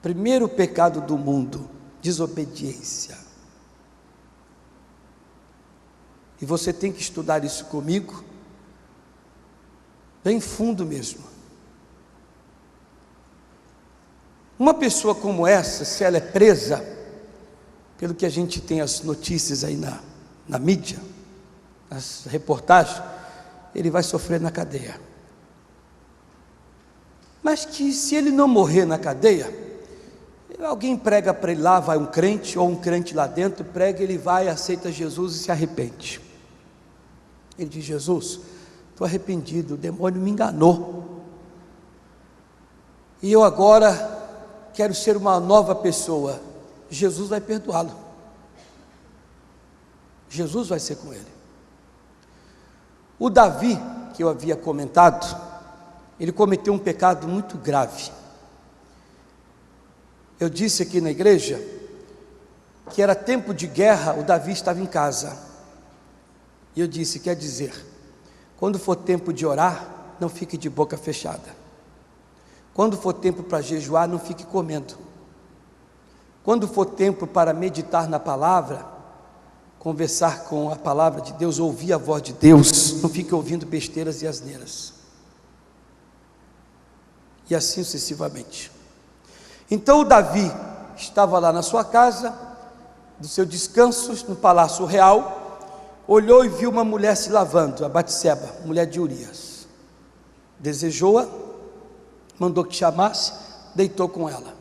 Primeiro pecado do mundo, desobediência. E você tem que estudar isso comigo, bem fundo mesmo. Uma pessoa como essa, se ela é presa, pelo que a gente tem as notícias aí na mídia, as reportagens, ele vai sofrer na cadeia. Mas que se ele não morrer na cadeia, alguém prega para ele lá, vai um crente, ou um crente lá dentro, prega, ele vai, aceita Jesus e se arrepende. Ele diz: Jesus, estou arrependido, o demônio me enganou, e eu agora quero ser uma nova pessoa. Jesus vai perdoá-lo, Jesus vai ser com ele. O Davi, que eu havia comentado, ele cometeu um pecado muito grave. Eu disse aqui na igreja que era tempo de guerra, o Davi estava em casa, e eu disse: quer dizer, quando for tempo de orar, não fique de boca fechada. Quando for tempo para jejuar, não fique comendo. Quando for tempo para meditar na palavra, conversar com a palavra de Deus, ouvir a voz de Deus, não fique ouvindo besteiras e asneiras. E assim sucessivamente. Então o Davi estava lá na sua casa, do seu descanso, no palácio real, olhou e viu uma mulher se lavando, a Batseba, mulher de Urias. Desejou-a, mandou que chamasse, deitou com ela.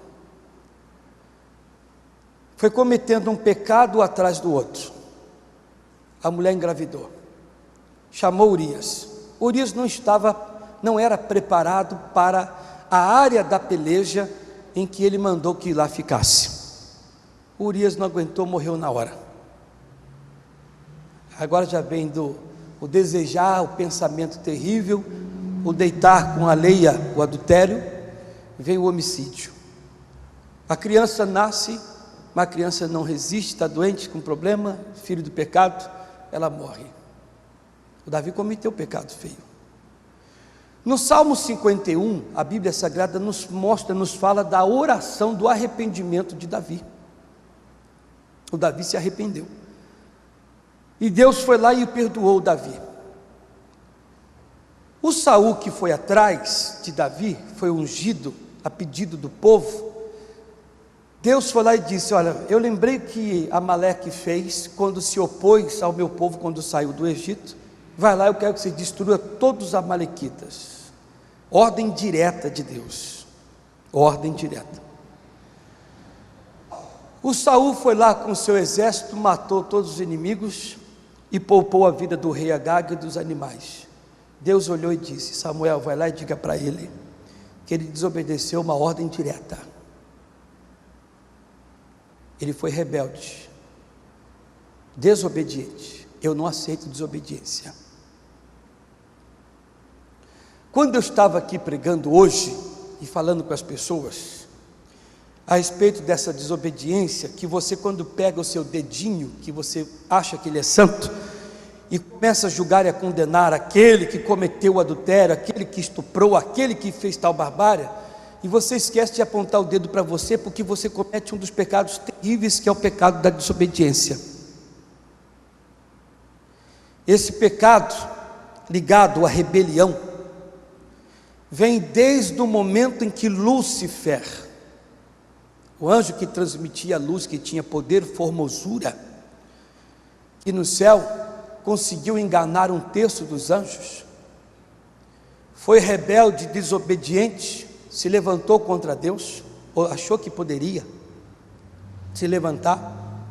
Foi cometendo um pecado atrás do outro. A mulher engravidou, chamou Urias. Urias não era preparado para a área da peleja em que ele mandou que lá ficasse. Urias não aguentou, morreu na hora. Agora já vem o desejar, o pensamento terrível, o deitar com a Leia, o adultério, vem o homicídio. A criança nasce, mas a criança não resiste, está doente, com problema, filho do pecado, ela morre. O Davi cometeu pecado feio. No Salmo 51, a Bíblia Sagrada nos fala da oração do arrependimento de Davi. O Davi se arrependeu, e Deus foi lá e perdoou o Davi. O Saul, que foi atrás de Davi, foi ungido a pedido do povo. Deus foi lá e disse: olha, eu lembrei que Amaleque fez quando se opôs ao meu povo, quando saiu do Egito. Vai lá, eu quero que você destrua todos os amalequitas. Ordem direta de Deus, ordem direta. O Saul foi lá com o seu exército, matou todos os inimigos e poupou a vida do rei Agag e dos animais. Deus olhou e disse: Samuel, vai lá e diga para ele que ele desobedeceu uma ordem direta. Ele foi rebelde, desobediente. Eu não aceito desobediência. Quando eu estava aqui pregando hoje e falando com as pessoas a respeito dessa desobediência, que você, quando pega o seu dedinho, que você acha que ele é santo, e começa a julgar e a condenar aquele que cometeu o adultério, aquele que estuprou, aquele que fez tal barbárie, e você esquece de apontar o dedo para você, porque você comete um dos pecados terríveis, que é o pecado da desobediência. Esse pecado, ligado à rebelião, vem desde o momento em que Lúcifer, o anjo que transmitia a luz, que tinha poder, formosura, que no céu conseguiu enganar 1/3 dos anjos, foi rebelde, desobediente, se levantou contra Deus, ou achou que poderia se levantar,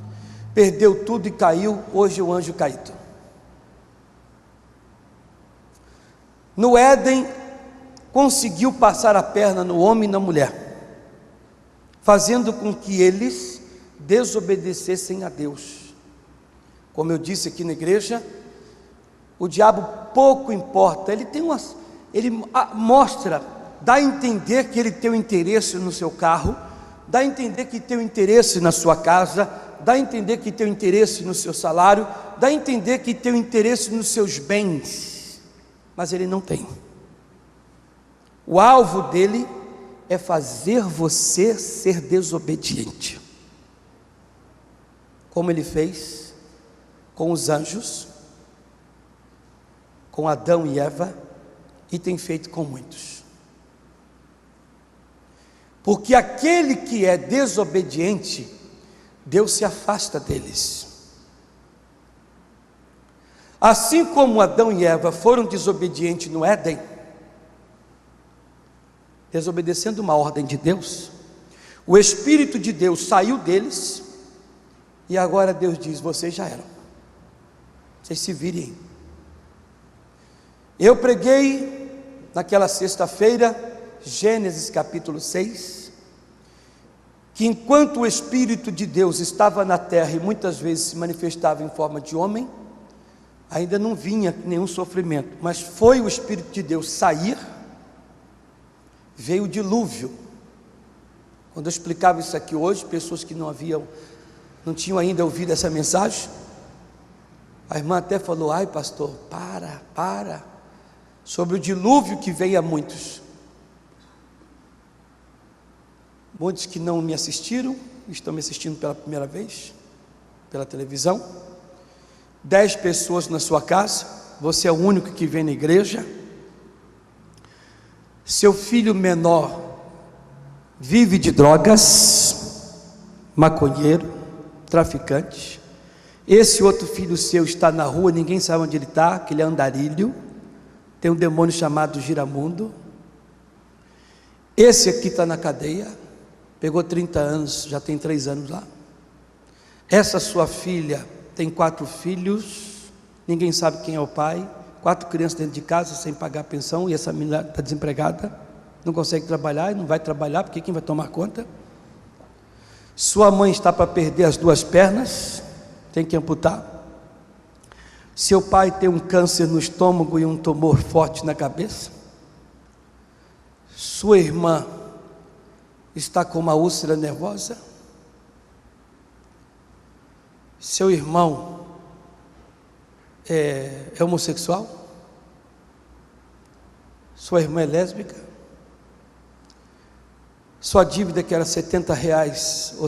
perdeu tudo e caiu. Hoje o anjo caído. No Éden, conseguiu passar a perna no homem e na mulher, fazendo com que eles desobedecessem a Deus. Como eu disse aqui na igreja, o diabo pouco importa, ele mostra, dá a entender que ele tem um interesse no seu carro, dá a entender que tem um interesse na sua casa, dá a entender que tem um interesse no seu salário, dá a entender que tem um interesse nos seus bens, mas ele não tem. O alvo dele é fazer você ser desobediente, como ele fez com os anjos, com Adão e Eva, e tem feito com muitos. Porque aquele que é desobediente, Deus se afasta deles. Assim como Adão e Eva foram desobedientes no Éden, desobedecendo uma ordem de Deus, o Espírito de Deus saiu deles, e agora Deus diz: vocês já eram, vocês se virem. Eu preguei naquela sexta-feira, Gênesis capítulo 6, que enquanto o Espírito de Deus estava na terra e muitas vezes se manifestava em forma de homem, ainda não vinha nenhum sofrimento, mas foi o Espírito de Deus sair, veio o dilúvio. Quando eu explicava isso aqui hoje, pessoas que não tinham ainda ouvido essa mensagem, a irmã até falou: ai pastor, para, sobre o dilúvio que veio a muitos que não me assistiram, estão me assistindo pela primeira vez, pela televisão. 10 pessoas na sua casa, você é o único que vem na igreja, seu filho menor vive de drogas, maconheiro, traficante, esse outro filho seu está na rua, ninguém sabe onde ele está, que ele é andarilho, tem um demônio chamado Giramundo, esse aqui está na cadeia, pegou 30 anos, já tem 3 anos lá, essa sua filha tem 4 filhos, ninguém sabe quem é o pai, 4 crianças dentro de casa sem pagar pensão, e essa menina está desempregada, não consegue trabalhar e não vai trabalhar, porque quem vai tomar conta? Sua mãe está para perder as 2 pernas, tem que amputar. Seu pai tem um câncer no estômago e um tumor forte na cabeça. Sua irmã está com uma úlcera nervosa. Seu irmão é homossexual. Sua irmã é lésbica. Sua dívida, que era R$70 ou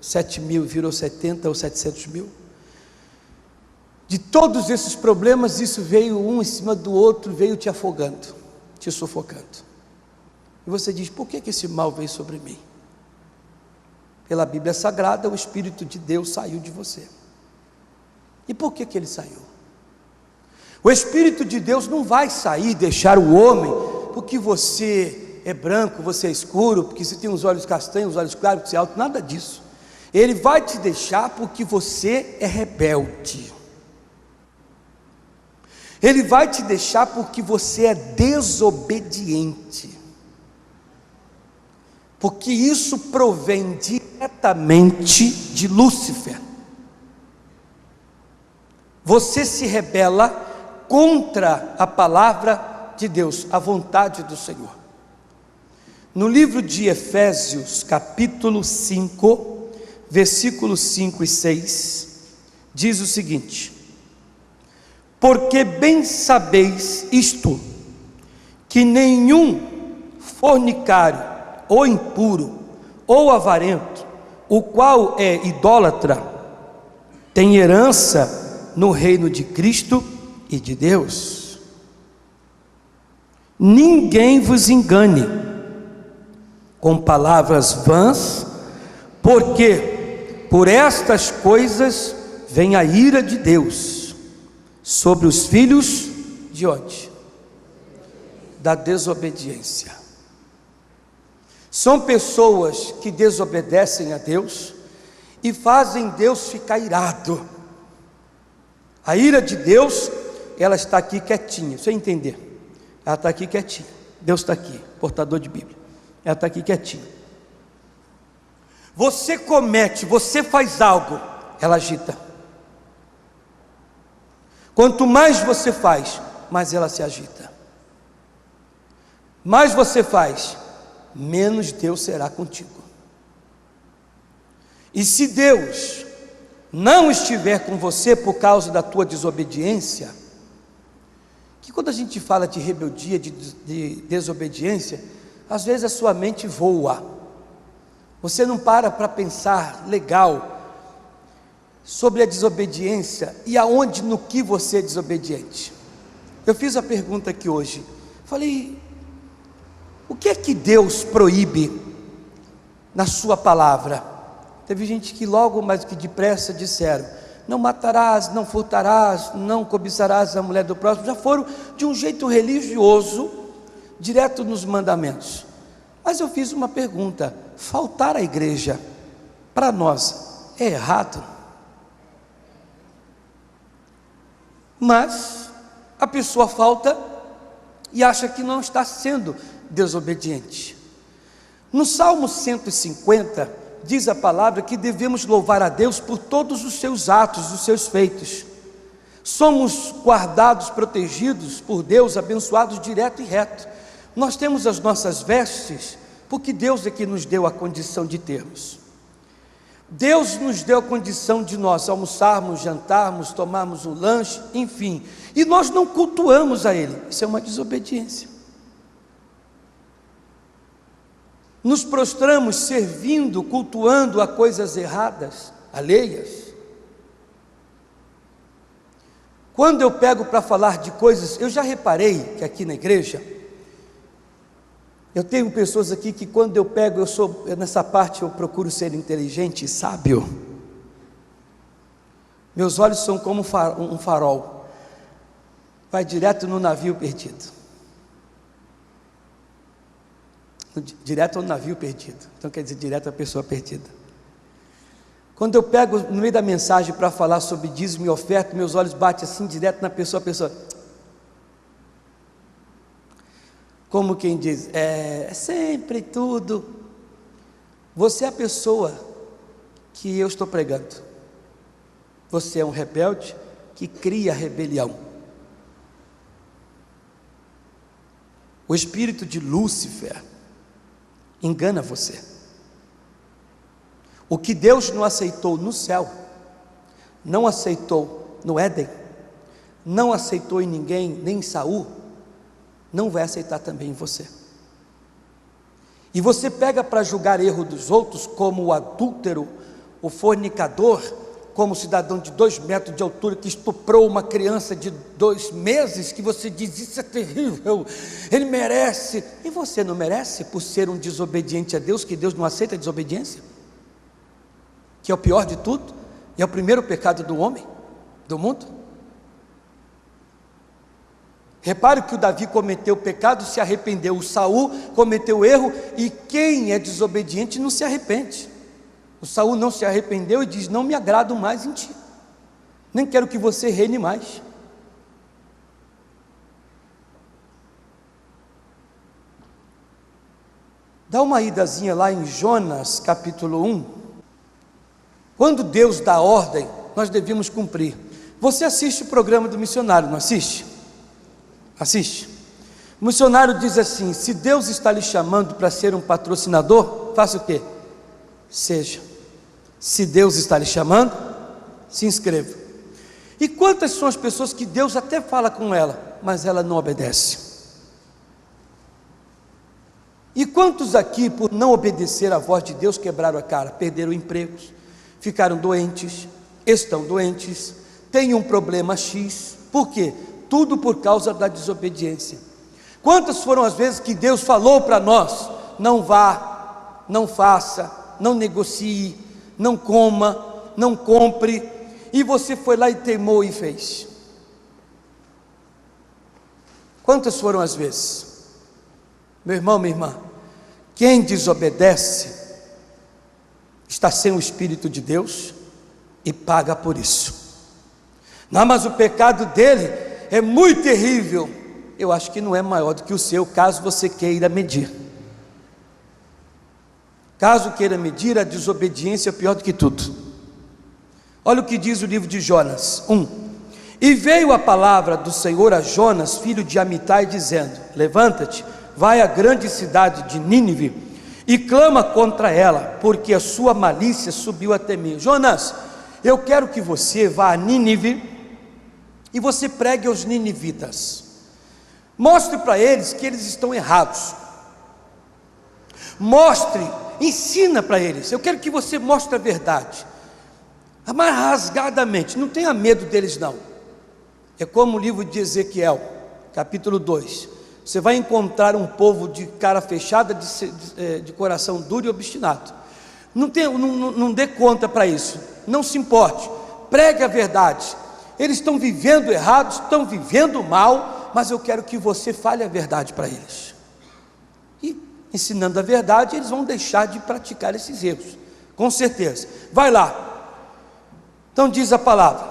7 mil, virou 70 ou 700 mil. De todos esses problemas, isso veio um em cima do outro, veio te afogando, te sufocando. E você diz: por que esse mal veio sobre mim? Pela Bíblia Sagrada, o Espírito de Deus saiu de você. E por que ele saiu? O Espírito de Deus não vai sair e deixar o homem porque você é branco, você é escuro, porque você tem os olhos castanhos, os olhos claros, porque você é alto, nada disso. Ele vai te deixar porque você é rebelde. Ele vai te deixar porque você é desobediente. Porque isso provém diretamente de Lúcifer. Você se rebela contra a palavra de Deus, a vontade do Senhor. No livro de Efésios, capítulo 5, versículos 5 e 6, diz o seguinte: porque bem sabeis isto, que nenhum fornicário, ou impuro, ou avarento, o qual é idólatra, tem herança no reino de Cristo e de Deus. Ninguém vos engane com palavras vãs, porque por estas coisas vem a ira de Deus sobre os filhos de onde? Da desobediência. São pessoas que desobedecem a Deus e fazem Deus ficar irado. A ira de Deus, ela está aqui quietinha, você entender? Ela está aqui quietinha. Deus está aqui, portador de Bíblia. Ela está aqui quietinha. Você comete, você faz algo, ela agita. Quanto mais você faz, mais ela se agita. Mais você faz, menos Deus será contigo. E se Deus não estiver com você por causa da tua desobediência, que quando a gente fala de rebeldia, de desobediência, às vezes a sua mente voa, você não para pensar legal sobre a desobediência e aonde, no que você é desobediente. Eu fiz a pergunta aqui hoje, falei, o que é que Deus proíbe na sua palavra? Teve gente que logo, mais que depressa, disseram, não matarás, não furtarás, não cobiçarás a mulher do próximo, já foram de um jeito religioso, direto nos mandamentos. Mas eu fiz uma pergunta, faltar à igreja, para nós, é errado? Mas a pessoa falta e acha que não está sendo desobediente. No Salmo 150, diz a palavra que devemos louvar a Deus por todos os seus atos, os seus feitos. Somos guardados, protegidos por Deus, abençoados direto e reto. Nós temos as nossas vestes, porque Deus é que nos deu a condição de termos. Deus nos deu a condição de nós almoçarmos, jantarmos, tomarmos um lanche, enfim, e nós não cultuamos a Ele. Isso é uma desobediência. Nos prostramos servindo, cultuando a coisas erradas, alheias. Quando eu pego para falar de coisas, eu já reparei que aqui na igreja, eu tenho pessoas aqui que quando eu pego, nessa parte eu procuro ser inteligente e sábio. Meus olhos são como um farol, vai direto no navio perdido. Direto ao navio perdido, então quer dizer direto à pessoa perdida. Quando eu pego no meio da mensagem para falar sobre dízimo e oferta, meus olhos batem assim direto na pessoa, a pessoa, como quem diz, é sempre tudo. Você é a pessoa que eu estou pregando. Você é um rebelde que cria rebelião. O espírito de Lúcifer engana você. O que Deus não aceitou no céu, não aceitou no Éden, não aceitou em ninguém, nem em Saul, não vai aceitar também em você. E você pega para julgar erro dos outros, como o adúltero, o fornicador, como o cidadão de 2 metros de altura que estuprou uma criança de 2 meses, que você diz, isso é terrível, ele merece, e você não merece por ser um desobediente a Deus, que Deus não aceita a desobediência, que é o pior de tudo, e é o primeiro pecado do homem, do mundo. Repare que o Davi cometeu o pecado, se arrependeu, o Saul cometeu o erro, e quem é desobediente não se arrepende. O Saul não se arrependeu e diz, não me agrado mais em ti, nem quero que você reine mais. Dá uma idazinha lá em Jonas capítulo 1, quando Deus dá ordem, nós devemos cumprir. Você assiste o programa do missionário, não assiste? Assiste. O missionário diz assim, se Deus está lhe chamando para ser um patrocinador, faça o quê? Seja. Se Deus está lhe chamando, se inscreva. E quantas são as pessoas que Deus até fala com ela, mas ela não obedece? E quantos aqui, por não obedecer à voz de Deus, quebraram a cara, perderam empregos, ficaram doentes, estão doentes, têm um problema X, por quê? Tudo por causa da desobediência. Quantas foram as vezes que Deus falou para nós, não vá, não faça, não negocie, não coma, não compre, e você foi lá e teimou e fez? Quantas foram as vezes? Meu irmão, minha irmã, quem desobedece está sem o Espírito de Deus e paga por isso. Não, mas o pecado dele é muito terrível. Eu acho que não é maior do que o seu, caso você queira medir. Caso queira medir, a desobediência é pior do que tudo. Olha o que diz o livro de Jonas 1. E veio a palavra do Senhor a Jonas, filho de Amitai, dizendo, levanta-te, vai à grande cidade de Nínive e clama contra ela, porque a sua malícia subiu até mim. Jonas, eu quero que você vá a Nínive e você pregue aos ninivitas. Mostre para eles que eles estão errados. Mostre, ensina para eles. Eu quero que você mostre a verdade, mas rasgadamente. Não tenha medo deles, não. É como o livro de Ezequiel, capítulo 2. Você vai encontrar um povo de cara fechada, de coração duro e obstinado. Não dê conta para isso. Não se importe. Pregue a verdade. Eles estão vivendo errado, estão vivendo mal, mas eu quero que você fale a verdade para eles. E ensinando a verdade, eles vão deixar de praticar esses erros, com certeza. Vai lá. Então diz a palavra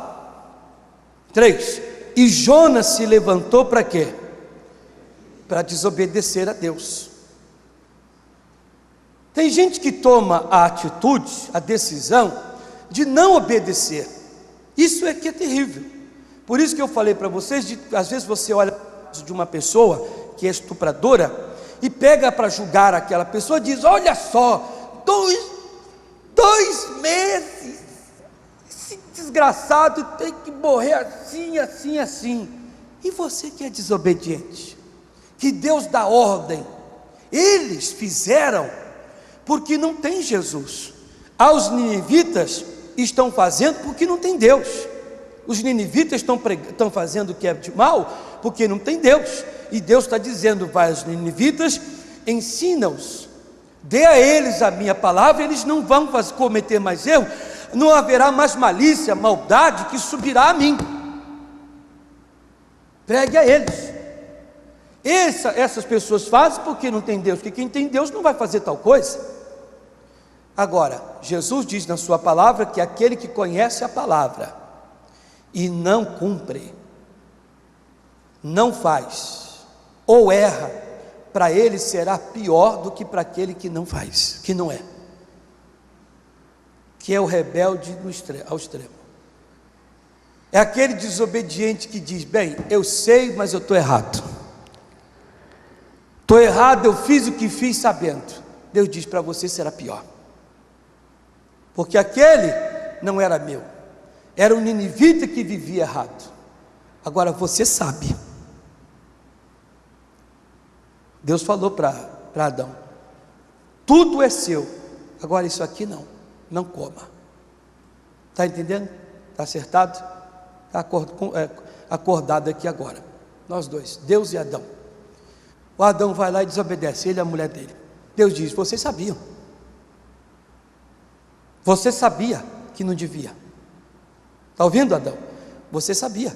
3: e Jonas se levantou para quê? Para desobedecer a Deus. Tem gente que toma a atitude, a decisão de não obedecer. Isso é que é terrível. Por isso que eu falei para vocês, às vezes você olha de uma pessoa que é estupradora e pega para julgar aquela pessoa e diz: olha só, dois meses, esse desgraçado tem que morrer assim, assim, assim. E você que é desobediente, que Deus dá ordem, eles fizeram porque não tem Jesus. Aos ninivitas estão fazendo porque não tem Deus. Os ninivitas estão fazendo o que é de mal porque não tem Deus. E Deus está dizendo: vai aos ninivitas, ensina-os, dê a eles a minha palavra, eles não vão cometer mais erro, não haverá mais malícia, maldade que subirá a mim. Pregue a eles. Essas pessoas fazem porque não tem Deus, porque quem tem Deus não vai fazer tal coisa. Agora, Jesus diz na sua palavra que aquele que conhece a palavra e não cumpre, não faz, ou erra, para ele será pior do que para aquele que não faz, que não é, que é o rebelde ao extremo. É aquele desobediente que diz: bem, eu sei, mas eu estou errado. Estou errado, eu fiz o que fiz sabendo. Deus diz: para você será pior, porque aquele não era meu, era um ninivita que vivia errado. Agora você sabe. Deus falou para Adão: tudo é seu, agora isso aqui não coma. Está entendendo? Está acertado? Está acordado aqui agora, nós dois, Deus e Adão. O Adão vai lá e desobedece, ele e a mulher dele. Deus diz: vocês sabiam, você sabia que não devia. Está ouvindo, Adão? Você sabia,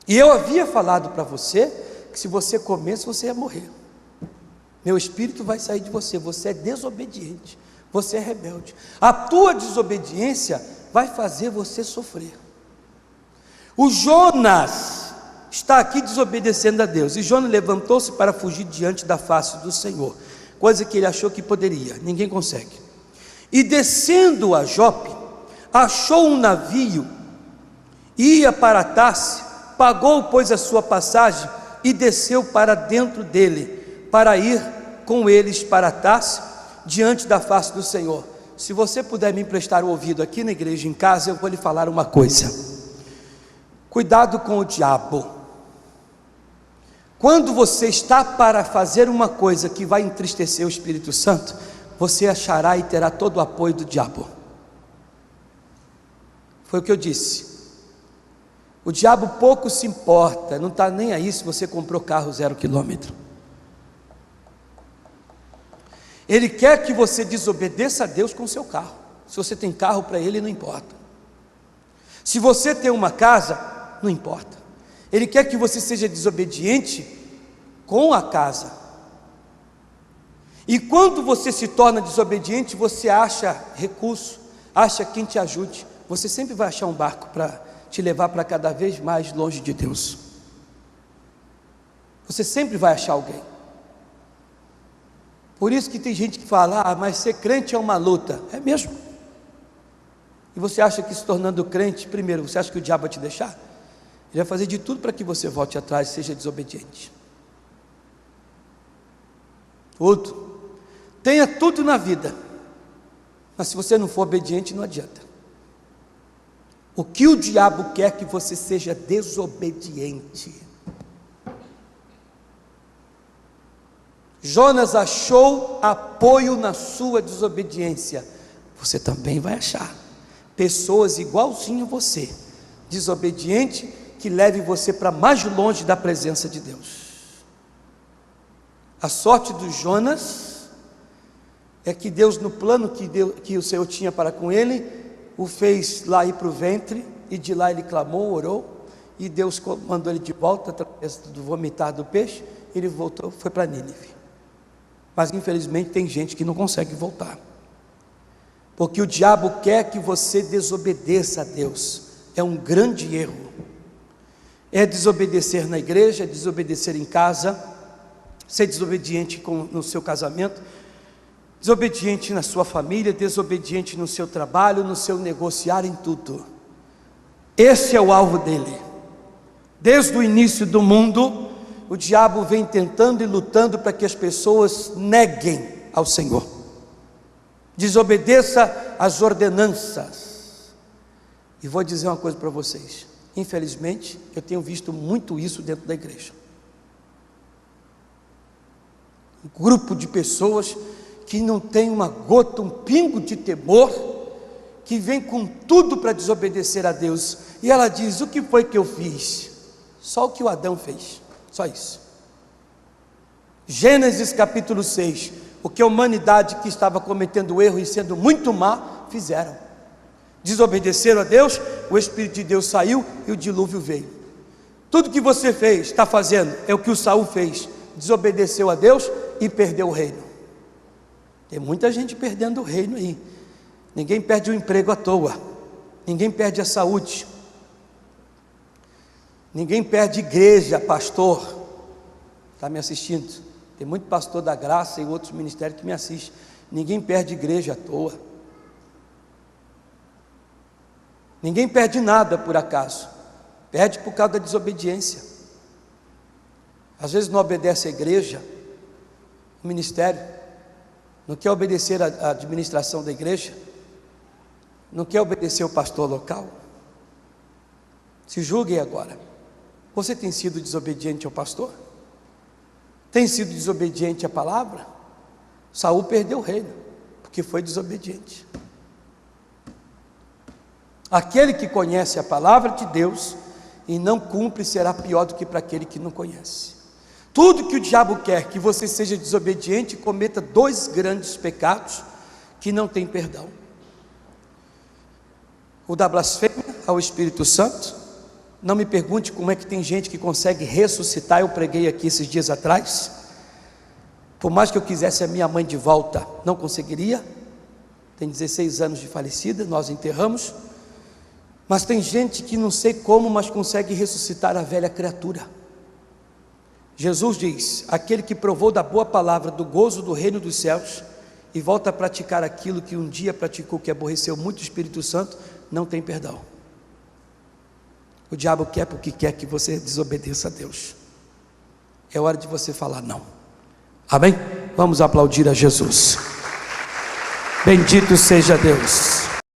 e eu havia falado para você que se você comesse, você ia morrer. Meu espírito vai sair de você. Você é desobediente, você é rebelde. A tua desobediência vai fazer você sofrer. O Jonas está aqui desobedecendo a Deus, e Jonas levantou-se para fugir diante da face do Senhor, coisa que ele achou que poderia, ninguém consegue. E descendo a Jope, achou um navio, ia para Tarse, pagou, pois, a sua passagem, e desceu para dentro dele, para ir com eles para Tarse, diante da face do Senhor. Se você puder me emprestar o ouvido aqui na igreja, em casa, eu vou lhe falar uma coisa. Cuidado com o diabo. Quando você está para fazer uma coisa que vai entristecer o Espírito Santo, você achará e terá todo o apoio do diabo. Foi o que eu disse. O diabo pouco se importa, não está nem aí se você comprou carro 0 quilômetro. Ele quer que você desobedeça a Deus com o seu carro. Se você tem carro, para ele não importa. Se você tem uma casa, não importa. Ele quer que você seja desobediente com a casa. E quando você se torna desobediente, você acha recurso, acha quem te ajude. Você sempre vai achar um barco para te levar para cada vez mais longe de Deus. Você sempre vai achar alguém. Por isso que tem gente que fala: mas ser crente é uma luta. É mesmo. E você acha que se tornando crente, primeiro, você acha que o diabo vai te deixar? Ele vai fazer de tudo para que você volte atrás e seja desobediente. Tudo. Tenha tudo na vida, mas se você não for obediente, não adianta. O que o diabo quer que você seja desobediente. Jonas achou apoio na sua desobediência. Você também vai achar pessoas igualzinho a você, desobediente, que leve você para mais longe da presença de Deus. A sorte do Jonas é que Deus, no plano que o Senhor tinha para com ele, o fez lá ir para o ventre, e de lá ele clamou, orou, e Deus mandou ele de volta através do vomitar do peixe. Ele voltou, foi para Nínive. Mas infelizmente tem gente que não consegue voltar, porque o diabo quer que você desobedeça a Deus. É um grande erro. É desobedecer na igreja, é desobedecer em casa, ser desobediente no seu casamento, desobediente na sua família, desobediente no seu trabalho, no seu negociar, em tudo. Esse é o alvo dele. Desde o início do mundo, o diabo vem tentando e lutando para que as pessoas neguem ao Senhor, desobedeça às ordenanças. E vou dizer uma coisa para vocês: infelizmente, eu tenho visto muito isso dentro da igreja. Um grupo de pessoas que não tem uma gota, um pingo de temor, que vem com tudo para desobedecer a Deus. E ela diz: o que foi que eu fiz? Só o que o Adão fez, só isso. Gênesis capítulo 6, o que a humanidade que estava cometendo erro e sendo muito má, fizeram. Desobedeceram a Deus, o Espírito de Deus saiu e o dilúvio veio. Tudo que você fez, está fazendo, é o que o Saul fez: desobedeceu a Deus e perdeu o reino. Tem muita gente perdendo o reino aí. Ninguém perde o emprego à toa, ninguém perde a saúde, ninguém perde igreja. Pastor, está me assistindo? Tem muito pastor da graça e outros ministérios que me assistem. Ninguém perde igreja à toa, ninguém perde nada por acaso, perde por causa da desobediência. Às vezes não obedece a igreja, o ministério, não quer obedecer a administração da igreja, não quer obedecer o pastor local. Se julguem agora. Você tem sido desobediente ao pastor? Tem sido desobediente à palavra? Saul perdeu o reino, porque foi desobediente. Aquele que conhece a palavra de Deus e não cumpre, será pior do que para aquele que não conhece. Tudo que o diabo quer que você seja desobediente, cometa dois grandes pecados que não tem perdão: o da blasfêmia ao Espírito Santo. Não me pergunte como é que tem gente que consegue ressuscitar. Eu preguei aqui esses dias atrás. Por mais que eu quisesse a minha mãe de volta, não conseguiria. Tem 16 anos de falecida, nós enterramos. Mas tem gente que não sei como, mas consegue ressuscitar a velha criatura. Jesus diz: aquele que provou da boa palavra, do gozo do reino dos céus, e volta a praticar aquilo que um dia praticou, que aborreceu muito o Espírito Santo, não tem perdão. O diabo quer porque quer que você desobedeça a Deus. É hora de você falar não. Amém? Vamos aplaudir a Jesus. Bendito seja Deus.